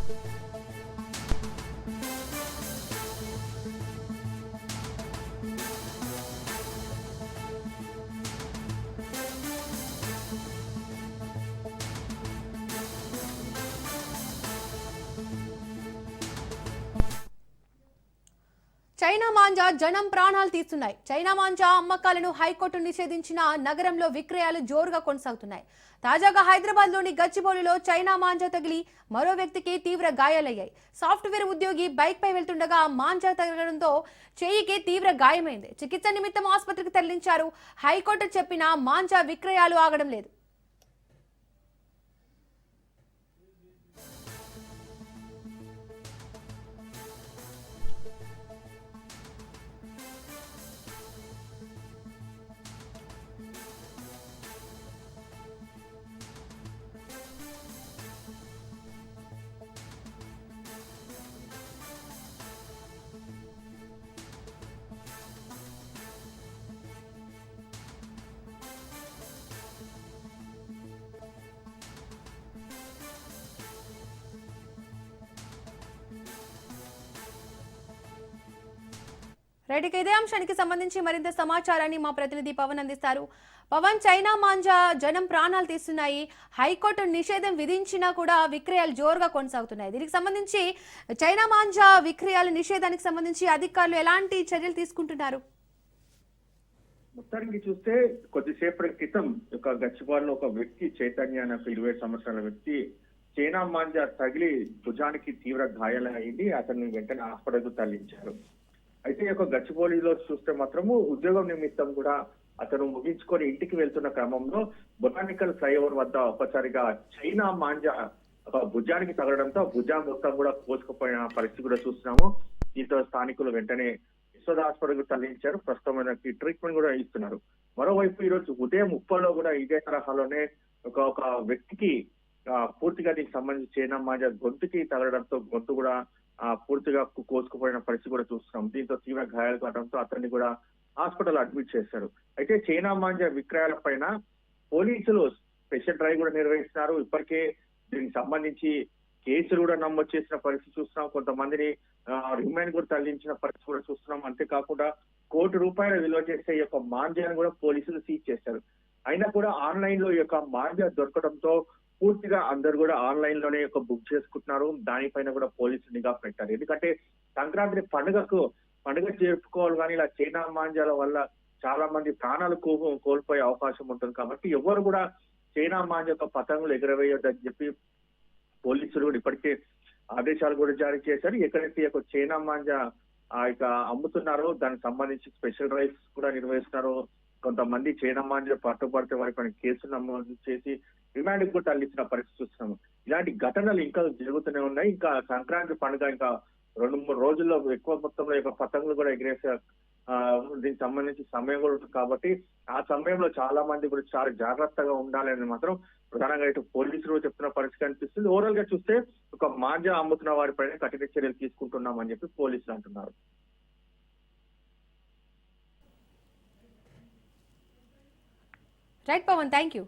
China manja జనం ప్రాణాలు తీస్తున్నాయి. చైనా మాంజా అమ్మకాలను హైకోర్టు నిషేధించిన నగరంలో విక్రయాలు జోరుగా కొనసాగుతున్నాయి. తాజాగా హైదరాబాద్ లోని గచ్చిబౌలిలో చైనా మాంజా తగిలి మరో వ్యక్తికి తీవ్ర గాయాలయ్యాయి. సాఫ్ట్వేర్ ఉద్యోగి బైక్ పై వెళ్తుండగా మాంజా తగలడంతో చెయ్యికి తీవ్ర గాయమైంది. చికిత్స నిమిత్తం ఆసుపత్రికి తరలించారు. హైకోర్టు చెప్పినా మాంజా విక్రయాలు ఆగడం లేదు. రైట్, ఇదే అంశానికి సంబంధించి మరింత సమాచారాన్ని మా ప్రతినిధి పవన్ అందిస్తారు. పవన్, చైనా మాంజా జనం ప్రాణాలు తీస్తున్నాయి. హైకోర్టు నిషేధం విధించినా కూడా విక్రయాలు జోరుగా కొనసాగుతున్నాయి. దీనికి సంబంధించి చైనా మాంజా విక్రయాల నిషేధానికి సంబంధించి అధికారులు ఎలాంటి చర్యలు తీసుకుంటున్నారు? మొత్తానికి చూస్తే కొద్దిసేపటి క్రితం ఒక గచ్చిబౌలిలో ఒక వ్యక్తి, చైతన్య అనే 20 సంవత్సరాల వ్యక్తి, చైనా మాంజా తగిలి భుజానికి తీవ్ర గాయాలైంది. అతన్ని వెంటనే హాస్పిటల్కు తరలించారు. అయితే ఒక గచ్చిబౌలిలో చూస్తే మాత్రము ఉద్యోగం నిమిత్తం కూడా అతను ముగించుకొని ఇంటికి వెళ్తున్న క్రమంలో బొటానికల్ ఫ్లైఓవర్ వద్ద ఒక్కసారిగా చైనా మాంజా భుజానికి తగలడంతో భుజం మొత్తం కూడా కోసుకుపోయిన పరిస్థితి కూడా చూస్తున్నాము. దీంతో స్థానికులు వెంటనే యశోద హాస్పిటల్కు తరలించారు. ప్రస్తుతం ట్రీట్మెంట్ కూడా ఇస్తున్నారు. మరోవైపు ఈ రోజు ఉదయం ఉప్పల్లో కూడా ఇదే తరహాలోనే ఒక వ్యక్తికి పూర్తిగా దీనికి సంబంధించి చైనా మాంజా గొంతుకి తగలడంతో గొంతు కూడా పూర్తిగా కోసుకుపోయిన పరిస్థితి కూడా చూస్తున్నాం. దీంతో తీవ్ర గాయాలు కావడంతో అతన్ని కూడా హాస్పిటల్ అడ్మిట్ చేశారు. అయితే చైనా మాంజా విక్రయాల పైన పోలీసులు స్పెషల్ డ్రైవ్ కూడా నిర్వహిస్తున్నారు. ఇప్పటికే దీనికి సంబంధించి కేసులు కూడా నమోదు చేసిన పరిస్థితి చూస్తున్నాం. కొంతమందిని రిమాండ్ కూడా తరలించిన పరిస్థితి కూడా చూస్తున్నాం. అంతేకాకుండా ₹1,00,00,000 విలువ చేసే ఈ యొక్క మాంజాను కూడా పోలీసులు సీజ్ చేశారు. అయినా కూడా ఆన్లైన్ లో ఈ యొక్క మాంజా దొరకడంతో పూర్తిగా అందరు కూడా ఆన్లైన్ లోనే బుక్ చేసుకుంటున్నారు. దానిపైన కూడా పోలీసులు నిఘా పెట్టారు. ఎందుకంటే సంక్రాంతి పండుగ జరుపుకోవాలి, కానీ ఇలా చైనా మాంజాల వల్ల చాలా మంది ప్రాణాలు కోల్పోయే అవకాశం ఉంటుంది. కాబట్టి ఎవరు కూడా చైనా మాంజా యొక్క పతంగులు ఎగరవేయొద్దని చెప్పి పోలీసులు కూడా ఇప్పటికే ఆదేశాలు కూడా జారీ చేశారు. ఎక్కడైతే చైనా మాంజా అమ్ముతున్నారో దానికి సంబంధించి స్పెషల్ డ్రైవ్స్ కూడా నిర్వహిస్తున్నారు. కొంతమంది చైనా మాంజా పట్టుబడితే వారిపైన కేసులు నమోదు చేసి రిమాండ్ కూడా తరలించిన పరిస్థితి చూస్తున్నాము. ఇలాంటి ఘటనలు ఇంకా జరుగుతూనే ఉన్నాయి. ఇంకా సంక్రాంతి పండుగ ఇంకా 2-3 రోజుల్లో ఎక్కువ మొత్తంలో పతంగులు కూడా ఎగిరేసే దీనికి సంబంధించి సమయం కూడా ఉంటుంది. కాబట్టి ఆ సమయంలో చాలా మంది కూడా చాలా జాగ్రత్తగా ఉండాలని మాత్రం ప్రధానంగా ఇటు పోలీసులు చెప్తున్న పరిస్థితి కనిపిస్తుంది. ఓవరాల్ గా చూస్తే ఒక మాంజా అమ్ముతున్న వారిపైన కఠిన చర్యలు తీసుకుంటున్నామని చెప్పి పోలీసులు అంటున్నారు. Right Pawan, thank you.